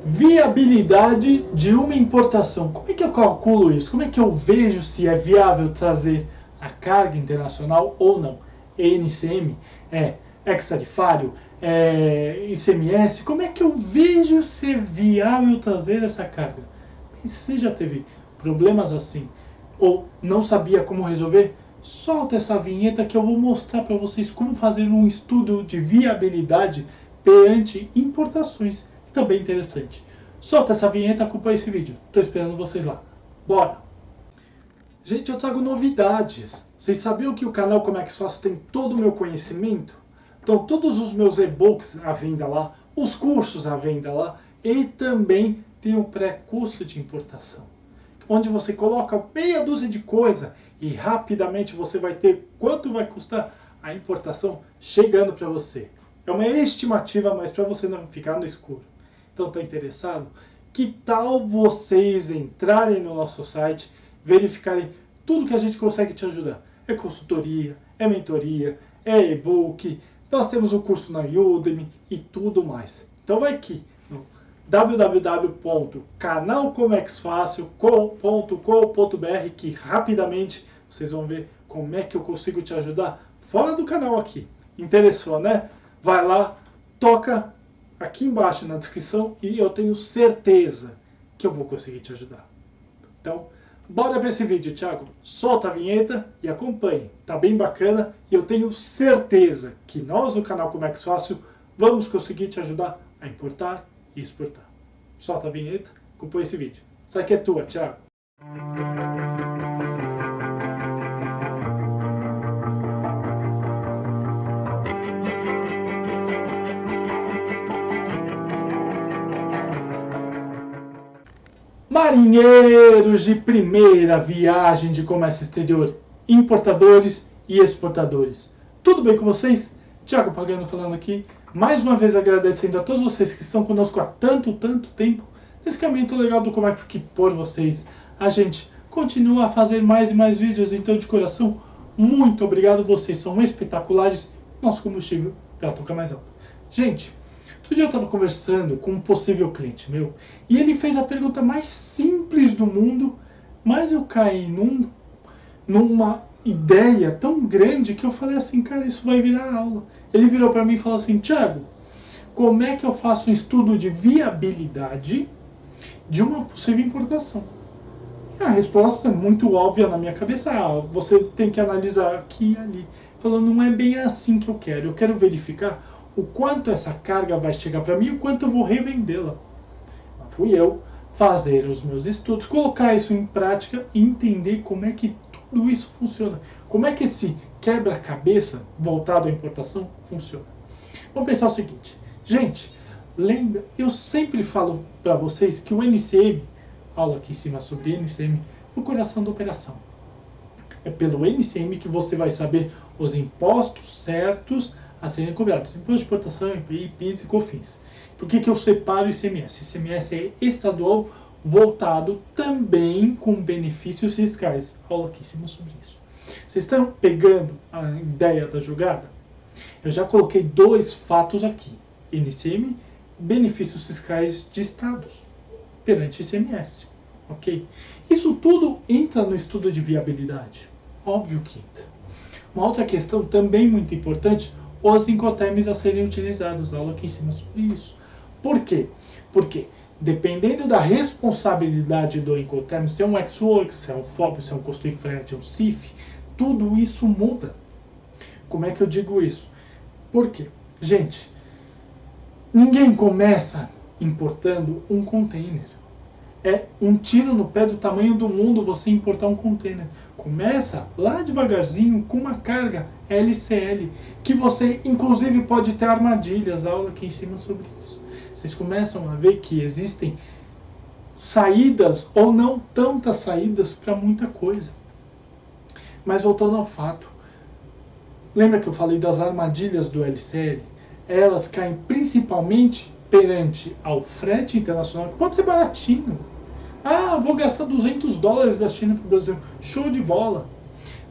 Viabilidade de uma importação. Como é que eu calculo isso? Como é que eu vejo se é viável trazer a carga internacional ou não? NCM, ex-tarifário, ICMS. Como é que eu vejo se é viável trazer essa carga? E se você já teve problemas assim ou não sabia como resolver, solta essa vinheta que eu vou mostrar para vocês como fazer um estudo de viabilidade perante importações. Está bem interessante. Solta essa vinheta, acompanha esse vídeo. Estou esperando vocês lá. Bora! Gente, eu trago novidades. Vocês sabiam que o canal Como é que Faço tem todo o meu conhecimento? Então, todos os meus e-books à venda lá, os cursos à venda lá, e também tem o pré-curso de importação, onde você coloca meia dúzia de coisa e rapidamente você vai ter quanto vai custar a importação chegando para você. É uma estimativa, mas para você não ficar no escuro. Então, está interessado? Que tal vocês entrarem no nosso site, verificarem tudo que a gente consegue te ajudar? É consultoria, é mentoria, é e-book, nós temos o curso na Udemy e tudo mais. Então vai aqui no www.canalcomexfacil.com.br que rapidamente vocês vão ver como é que eu consigo te ajudar fora do canal aqui. Interessou, né? Vai lá, toca aqui embaixo na descrição e eu tenho certeza que eu vou conseguir te ajudar. Então, bora para esse vídeo, Thiago. Solta a vinheta e acompanhe. Tá bem bacana e eu tenho certeza que nós do canal Como é que Fácil vamos conseguir te ajudar a importar e exportar. Solta a vinheta, acompanhe esse vídeo. Isso aqui é tua, Thiago. Marinheiros de primeira viagem de comércio exterior, importadores e exportadores. Tudo bem com vocês? Thiago Pagano falando aqui, mais uma vez agradecendo a todos vocês que estão conosco há tanto tempo, nesse caminho legal do Comex que por vocês a gente continua a fazer mais e mais vídeos, então de coração, muito obrigado, vocês são espetaculares, nosso combustível já toca mais alto. Gente, outro dia eu estava conversando com um possível cliente meu e ele fez a pergunta mais simples do mundo, mas eu caí numa ideia tão grande que eu falei assim, cara, isso vai virar aula. Ele virou para mim e falou assim, Thiago, como é que eu faço um estudo de viabilidade de uma possível importação? A resposta é muito óbvia na minha cabeça, você tem que analisar aqui e ali. Falando, não é bem assim que eu quero verificar o quanto essa carga vai chegar para mim e o quanto eu vou revendê-la. Fui eu fazer os meus estudos, colocar isso em prática e entender como é que tudo isso funciona. Como é que esse quebra-cabeça voltado à importação funciona. Vamos pensar o seguinte. Gente, lembra, eu sempre falo para vocês que o NCM, aula aqui em cima sobre NCM, é o coração da operação. É pelo NCM que você vai saber os impostos certos a serem cobrados. Imposto de importação, IPI, PIS e COFINS. Por que eu separo o ICMS? ICMS é estadual voltado também com benefícios fiscais. Aula aqui em cima sobre isso. Vocês estão pegando a ideia da jogada? Eu já coloquei dois fatos aqui. NCM, benefícios fiscais de estados perante ICMS. Ok? Isso tudo entra no estudo de viabilidade. Óbvio que entra. Uma outra questão também muito importante, os incoterms a serem utilizados. Aula aqui em cima sobre isso. Por quê? Porque dependendo da responsabilidade do incoterm, se é um ex-works, se é um FOB, se é um custo de frete, um CIF, tudo isso muda. Como é que eu digo isso? Por quê? Gente, ninguém começa importando um container. É um tiro no pé do tamanho do mundo você importar um container. Começa lá devagarzinho com uma carga LCL, que você inclusive pode ter armadilhas, aula aqui em cima sobre isso. Vocês começam a ver que existem saídas ou não tantas saídas para muita coisa. Mas voltando ao fato, lembra que eu falei das armadilhas do LCL? Elas caem principalmente perante ao frete internacional, que pode ser baratinho. Vou gastar $200 da China para o Brasil. Show de bola.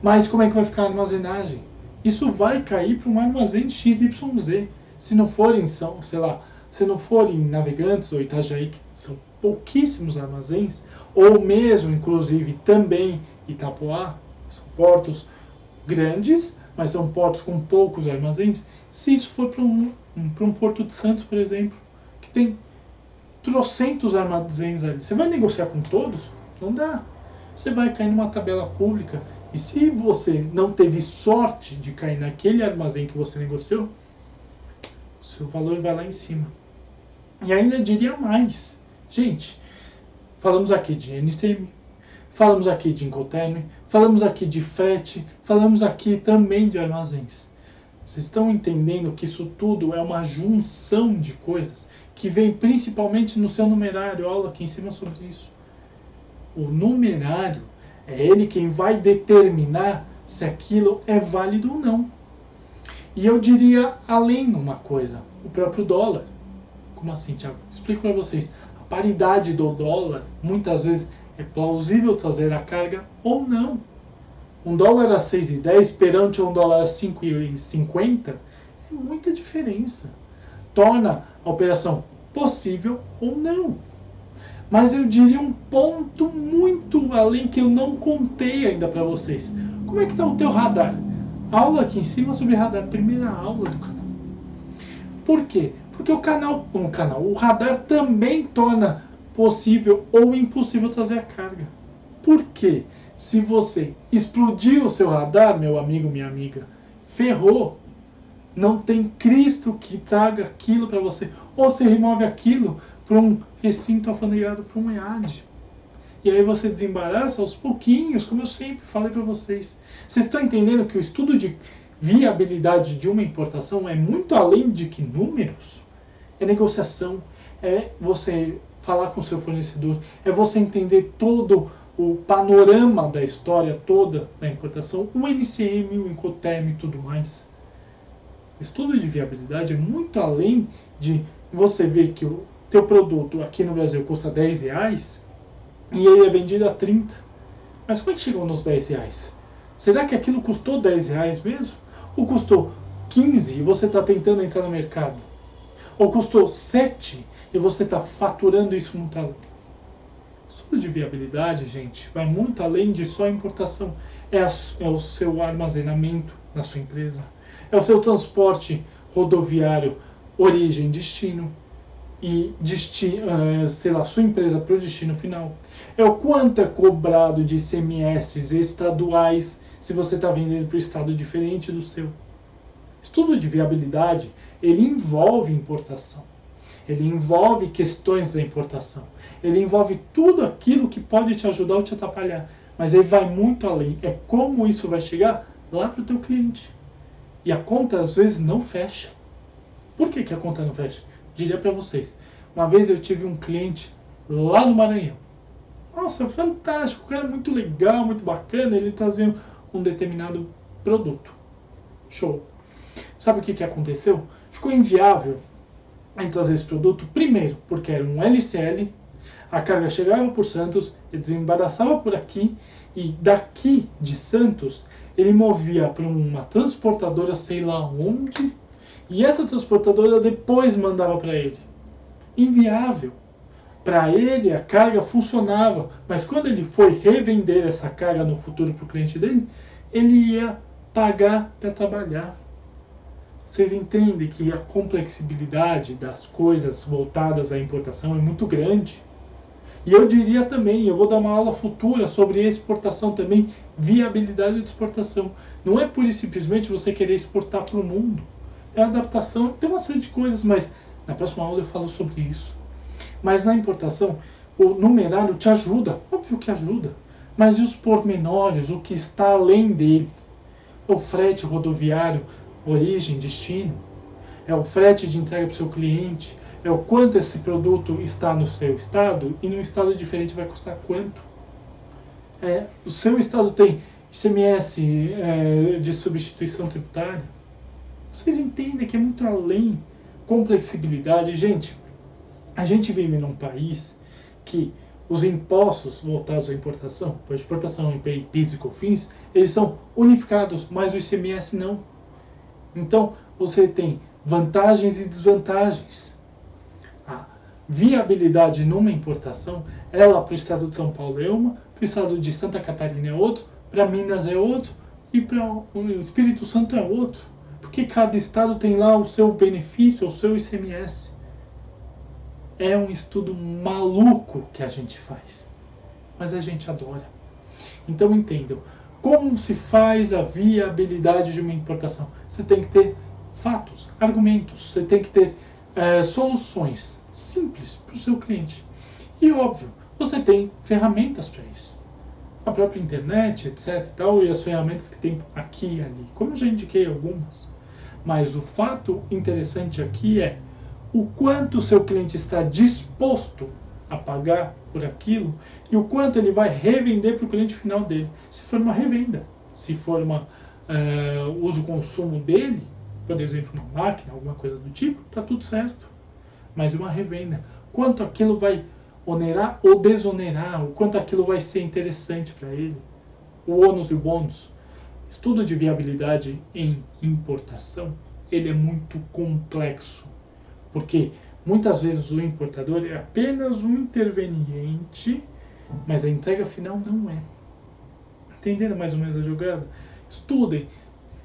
Mas como é que vai ficar a armazenagem? Isso vai cair para um armazém XYZ. Se não forem, sei lá, Se não for em Navegantes ou Itajaí, que são pouquíssimos armazéns, ou mesmo, inclusive, também Itapoá, são portos grandes, mas são portos com poucos armazéns. Se isso for para um Porto de Santos, por exemplo, que tem trocentos armazéns ali, você vai negociar com todos? Não dá. Você vai cair numa tabela pública. E se você não teve sorte de cair naquele armazém que você negociou, seu valor vai lá em cima. E ainda diria mais. Gente, falamos aqui de NCM, falamos aqui de Incoterm, falamos aqui de frete, falamos aqui também de armazéns. Vocês estão entendendo que isso tudo é uma junção de coisas que vem principalmente no seu numerário? Aula aqui em cima sobre isso. O numerário é ele quem vai determinar se aquilo é válido ou não. E eu diria além uma coisa, o próprio dólar. Como assim, Thiago? Explico para vocês. A paridade do dólar, muitas vezes, é plausível trazer a carga ou não. Um dólar a 6,10 perante um dólar a 5,50 é muita diferença. Torna a operação possível ou não. Mas eu diria um ponto muito além que eu não contei ainda para vocês. Como é que está o teu radar? Aula aqui em cima sobre radar, primeira aula do canal. Por quê? Porque o radar também torna possível ou impossível trazer a carga. Por quê? Se você explodir o seu radar, meu amigo, minha amiga, ferrou. Não tem Cristo que traga aquilo para você. Ou você remove aquilo para um recinto alfandegário, para um EAD. E aí você desembaraça aos pouquinhos, como eu sempre falei para vocês. Vocês estão entendendo que o estudo de viabilidade de uma importação é muito além de que números? É negociação, é você falar com o seu fornecedor, é você entender todo o panorama da história toda da importação, o NCM, o Incoterm e tudo mais. Estudo de viabilidade é muito além de você ver que o teu produto aqui no Brasil custa R$10 e ele é vendido a 30. Mas como é que chegou nos R$10? Será que aquilo custou R$10 mesmo? Ou custou 15 e você está tentando entrar no mercado? Ou custou 7 e você está faturando isso muito além? Estudo de viabilidade, gente, vai muito além de só importação. É o seu armazenamento na sua empresa. É o seu transporte rodoviário, origem, destino. E sua empresa para o destino final. É o quanto é cobrado de ICMS estaduais se você está vendendo para um estado diferente do seu. Estudo de viabilidade, ele envolve importação. Ele envolve questões da importação. Ele envolve tudo aquilo que pode te ajudar ou te atrapalhar. Mas ele vai muito além. É como isso vai chegar lá para o teu cliente. E a conta às vezes não fecha. Por que a conta não fecha? Diria para vocês. Uma vez eu tive um cliente lá no Maranhão. Nossa, fantástico. O cara é muito legal, muito bacana. Ele trazia um determinado produto. Show. Sabe o que aconteceu? Ficou inviável em trazer esse produto. Primeiro, porque era um LCL. A carga chegava por Santos, ele desembaraçava por aqui. E daqui de Santos, ele movia para uma transportadora, sei lá onde. E essa transportadora depois mandava para ele. Inviável. Para ele a carga funcionava, mas quando ele foi revender essa carga no futuro para o cliente dele, ele ia pagar para trabalhar. Vocês entendem que a complexibilidade das coisas voltadas à importação é muito grande. E eu diria também, eu vou dar uma aula futura sobre exportação também, viabilidade de exportação. Não é pura e simplesmente você querer exportar para o mundo. É adaptação, tem uma série de coisas, mas na próxima aula eu falo sobre isso. Mas na importação, o numerário te ajuda, óbvio que ajuda. Mas e os pormenores, o que está além dele? O frete rodoviário, origem, destino. É o frete de entrega para o seu cliente. É o quanto esse produto está no seu estado e num estado diferente vai custar quanto. O seu estado tem ICMS de substituição tributária. Vocês entendem que é muito além. Complexibilidade. Gente, a gente vive num país que os impostos voltados à importação, a exportação, IPI, PIS e COFINS, eles são unificados, mas o ICMS não. Então, você tem vantagens e desvantagens. viabilidade numa importação, ela para o estado de São Paulo é uma, para o estado de Santa Catarina é outro, para Minas é outro e para o Espírito Santo é outro. Porque cada estado tem lá o seu benefício, o seu ICMS. É um estudo maluco que a gente faz, mas a gente adora. Então entendam, como se faz a viabilidade de uma importação? Você tem que ter fatos, argumentos, você tem que ter soluções simples para o seu cliente. E óbvio, você tem ferramentas para isso. A própria internet, etc. e tal, e as ferramentas que tem aqui e ali. Como eu já indiquei algumas. Mas o fato interessante aqui é o quanto o seu cliente está disposto a pagar por aquilo e o quanto ele vai revender para o cliente final dele. Se for uma revenda, se for uma uso-consumo dele, por exemplo, uma máquina, alguma coisa do tipo, está tudo certo. Mas uma revenda, quanto aquilo vai onerar ou desonerar, o quanto aquilo vai ser interessante para ele, o ônus e o bônus. Estudo de viabilidade em importação, ele é muito complexo, porque muitas vezes o importador é apenas um interveniente, mas a entrega final não é. Entenderam mais ou menos a jogada? Estudem,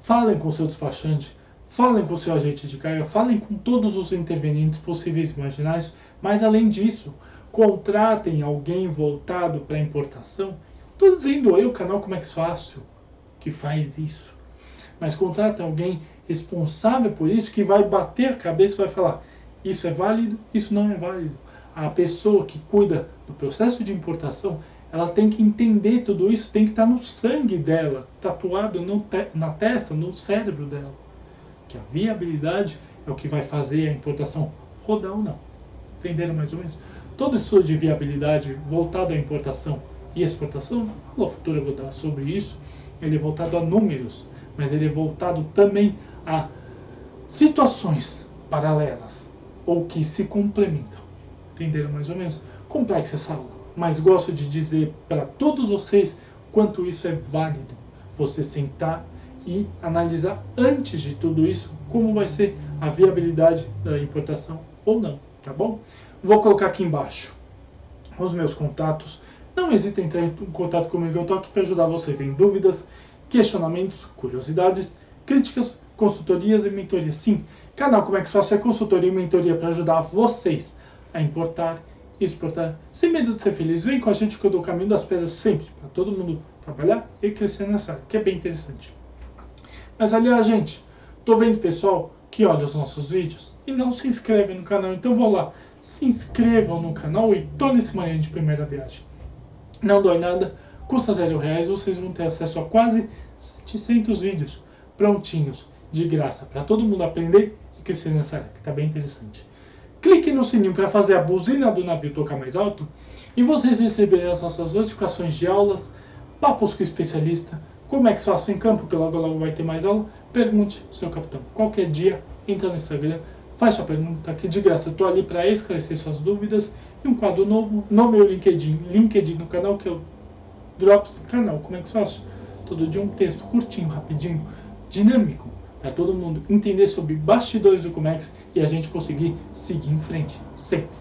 falem com o seu despachante, falem com o seu agente de carga, falem com todos os intervenientes possíveis e imaginários, mas além disso, contratem alguém voltado para a importação. Estou dizendo eu, canal Como é que Fácil, que faz isso. Mas contratem alguém responsável por isso, que vai bater a cabeça e vai falar, isso é válido, isso não é válido. A pessoa que cuida do processo de importação, ela tem que entender tudo isso, tem que estar no sangue dela, tatuado na testa, no cérebro dela. Que a viabilidade é o que vai fazer a importação rodar ou não. Entenderam mais ou menos? Todo estudo de viabilidade voltado à importação e exportação, no futuro eu vou dar sobre isso, ele é voltado a números, mas ele é voltado também a situações paralelas ou que se complementam. Entenderam mais ou menos? Complexa essa aula, mas gosto de dizer para todos vocês quanto isso é válido. Você sentar e analisar antes de tudo isso como vai ser a viabilidade da importação ou não, tá bom? Vou colocar aqui embaixo os meus contatos. Não hesitem em entrar em contato comigo, eu estou aqui para ajudar vocês em dúvidas, questionamentos, curiosidades, críticas, consultorias e mentorias. Sim, canal Como é que Fácil é consultoria e mentoria para ajudar vocês a importar e exportar sem medo de ser feliz. Vem com a gente que eu dou o caminho das pedras sempre, para todo mundo trabalhar e crescer nessa área, que é bem interessante. Mas aliás, gente, tô vendo pessoal que olha os nossos vídeos e não se inscreve no canal, então vão lá, se inscrevam no canal e tornem-se marinheiro de primeira viagem. Não dói nada, custa R$0, vocês vão ter acesso a quase 700 vídeos prontinhos, de graça, para todo mundo aprender e crescer nessa área, que está bem interessante. Clique no sininho para fazer a buzina do navio tocar mais alto e vocês receberão as nossas notificações de aulas, papos com especialista, como é que faço em campo, que logo logo vai ter mais aula. Pergunte ao seu capitão. Qualquer dia, entra no Instagram, faz sua pergunta, que de graça eu estou ali para esclarecer suas dúvidas. E um quadro novo no meu LinkedIn no canal, que é o Drops Canal. Como é que faço? Todo dia um texto curtinho, rapidinho, dinâmico, para todo mundo entender sobre bastidores do Comex e a gente conseguir seguir em frente, sempre.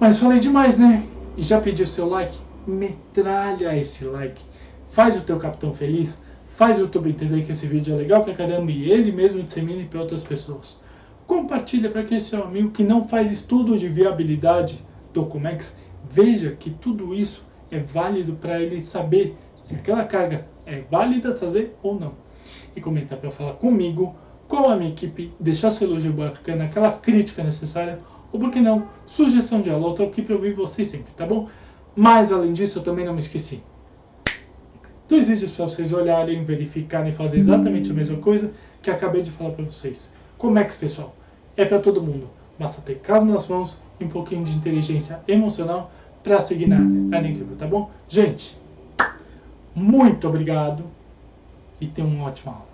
Mas falei demais, né? E já pedi o seu like? Metralha esse like. Faz o teu capitão feliz, faz o YouTube entender que esse vídeo é legal pra caramba e ele mesmo dissemine para outras pessoas. Compartilha para aquele seu amigo que não faz estudo de viabilidade do Comex, veja que tudo isso é válido para ele saber se aquela carga é válida trazer ou não. E comentar para falar comigo, com a minha equipe, deixar seu elogio bacana, aquela crítica necessária, ou por que não, sugestão de aula, eu tô aqui para ouvir vocês sempre, tá bom? Mas além disso, eu também não me esqueci. 2 vídeos para vocês olharem, verificarem e fazer exatamente a mesma coisa que acabei de falar para vocês. Comex, pessoal, é para todo mundo. Basta ter calma nas mãos e um pouquinho de inteligência emocional para seguir na área. É incrível, tá bom? Gente, muito obrigado e tenham uma ótima aula.